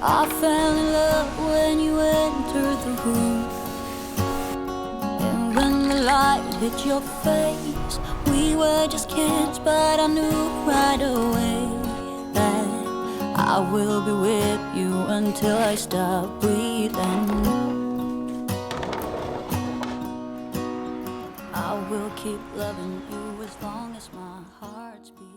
I fell in love when you entered the room, and when the light hit your face, we were just kids, but I knew right away that I will be with you until I stop breathing. I will keep loving you as long as my heart's beating.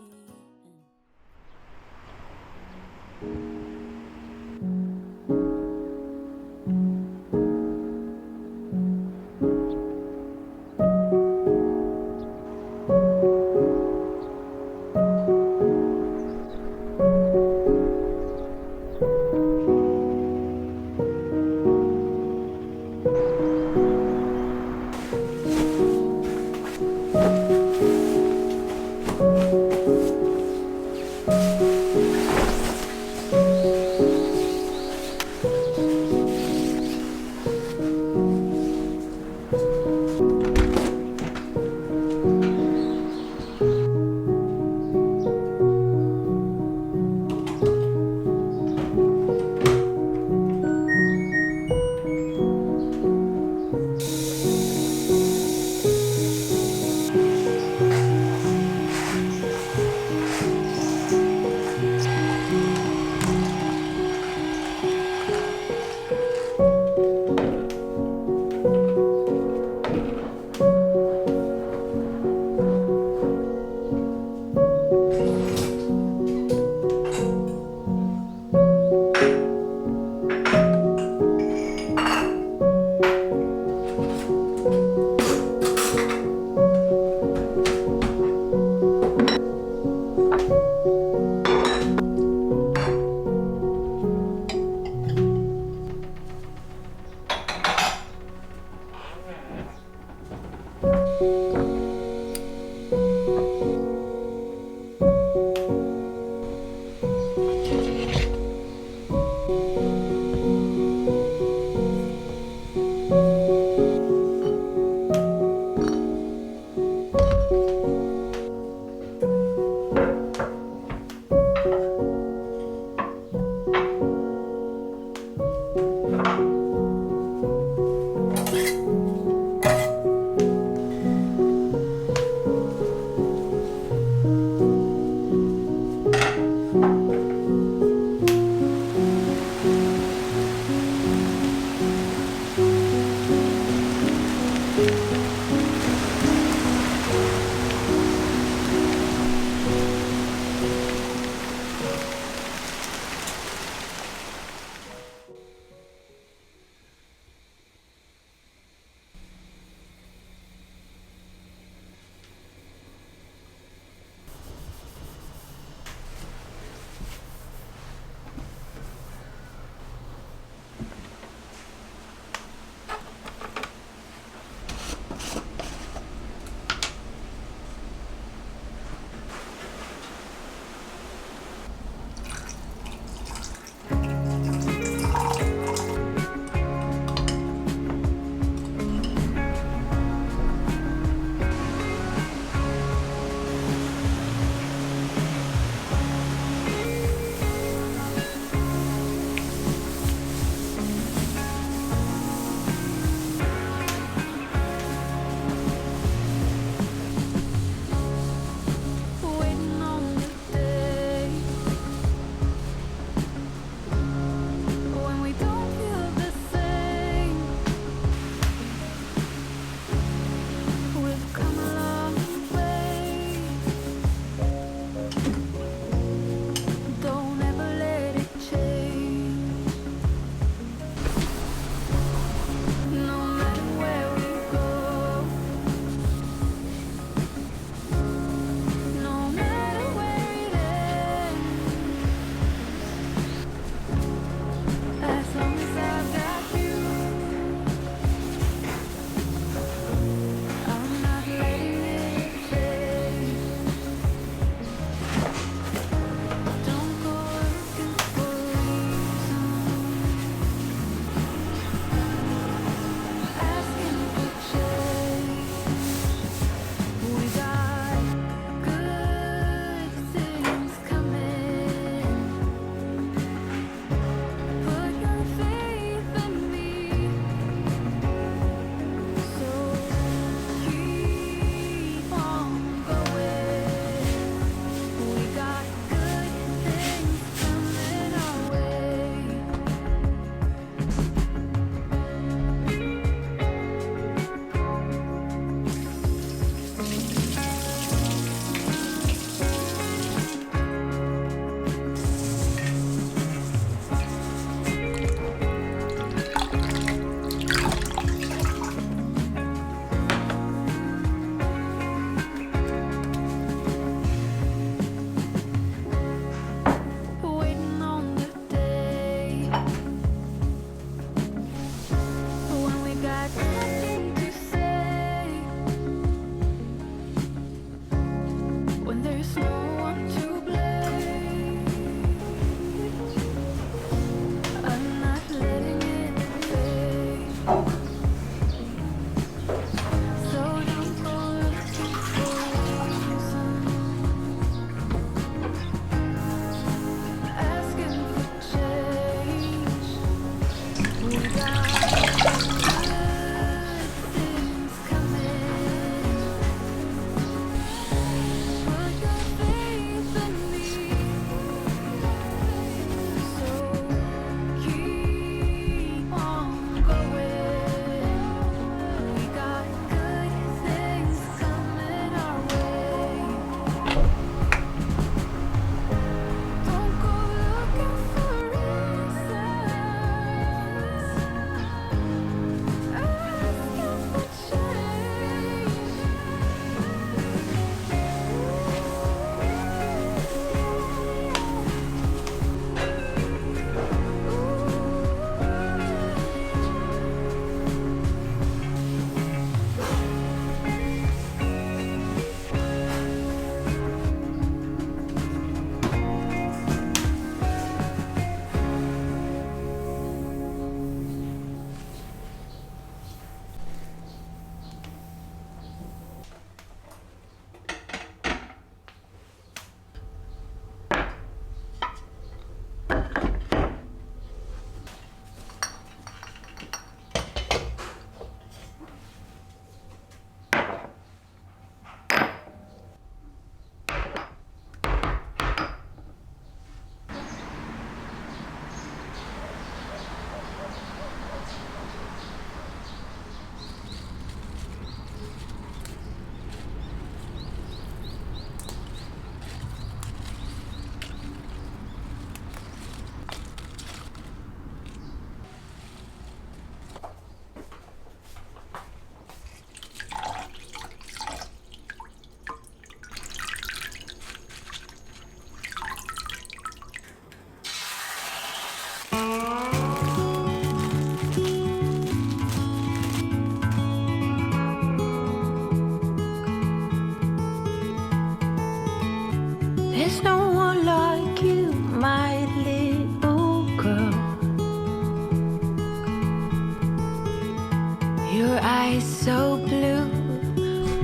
Your eyes so blue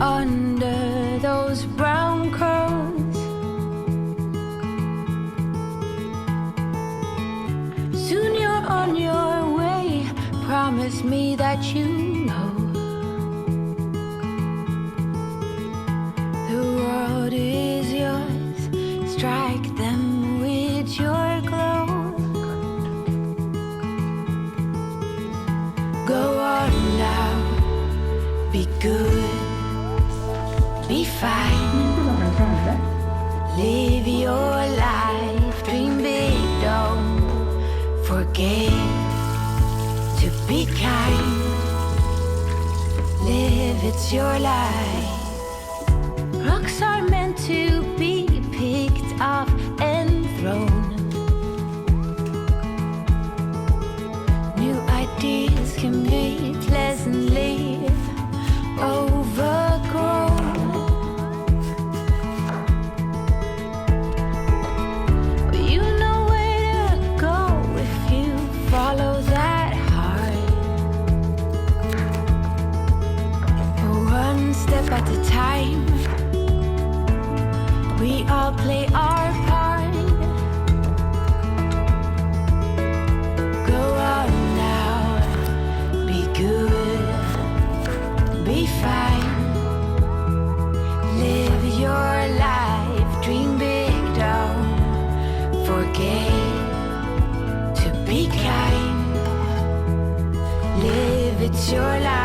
under those brown curls. Soon you're on your way. Promise me that you know the world is yours. Strike them with your glow. Go on now, be good, be fine. Live your life, dream big, don't forget to be kind. Live, it's your life. Rocks are meant to be picked up and thrown. New ideas can be pleasantly overgrown. But you know where to go if you follow that heart. One step at a time, we all play our part. Go on now, be good, be fine. Live your life, dream big, don't forget to be kind. Live, it's your life.